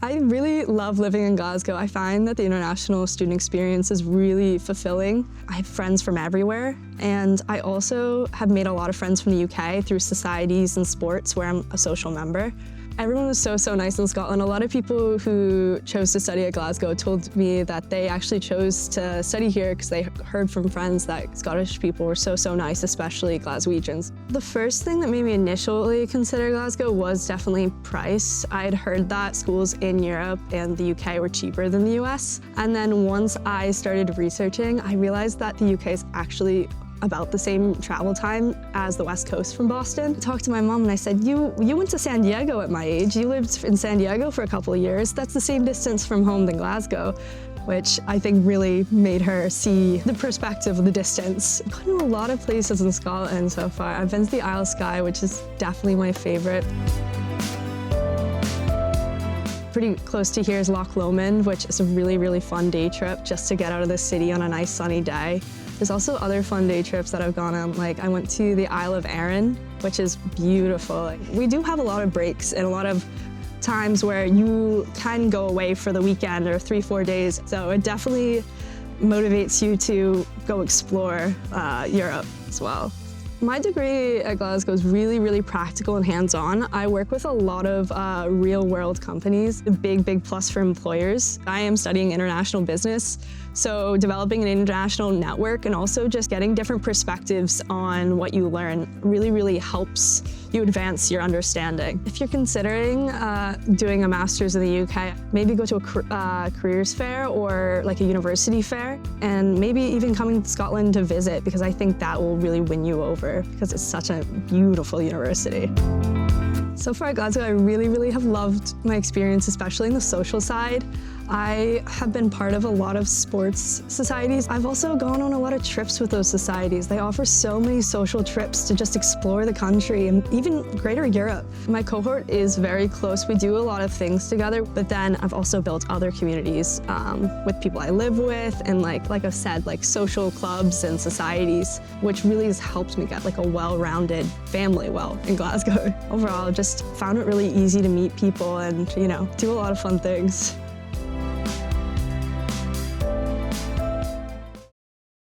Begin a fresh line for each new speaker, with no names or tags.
I really love living in Glasgow. I find that the international student experience is really fulfilling. I have friends from everywhere, and I also have made a lot of friends from the UK through societies and sports where I'm a social member. Everyone was so nice in Scotland. A lot of people who chose to study at Glasgow told me that they actually chose to study here because they heard from friends that Scottish people were so nice, especially Glaswegians. The first thing that made me initially consider Glasgow was definitely price. I'd heard that schools in Europe and the UK were cheaper than the US. And then once I started researching, I realized that the UK is actually about the same travel time as the West Coast from Boston. I talked to my mom and I said, you went to San Diego at my age. You lived in San Diego for a couple of years. That's the same distance from home than Glasgow, which I think really made her see the perspective of the distance. I've gone to a lot of places in Scotland so far. I've been to the Isle of Skye, which is definitely my favorite. Pretty close to here is Loch Lomond, which is a really fun day trip just to get out of the city on a nice sunny day. There's also other fun day trips that I've gone on, like I went to the Isle of Arran, which is beautiful. We do have a lot of breaks and a lot of times where you can go away for the weekend or 3-4 days, so it definitely motivates you to go explore Europe as well. My degree at Glasgow is really practical and hands-on. I work with a lot of real-world companies, a big plus for employers. I am studying international business, so developing an international network and also just getting different perspectives on what you learn really helps you advance your understanding. If you're considering doing a master's in the UK, maybe go to a careers fair or like a university fair, and maybe even coming to Scotland to visit, because I think that will really win you over because it's such a beautiful university. So far at Glasgow, I really have loved my experience, especially in the social side. I have been part of a lot of sports societies. I've also gone on a lot of trips with those societies. They offer so many social trips to just explore the country and even greater Europe. My cohort is very close. We do a lot of things together, but then I've also built other communities with people I live with, and like I've said, like social clubs and societies, which really has helped me get like a well-rounded family in Glasgow. Overall, just found it really easy to meet people and, do a lot of fun things.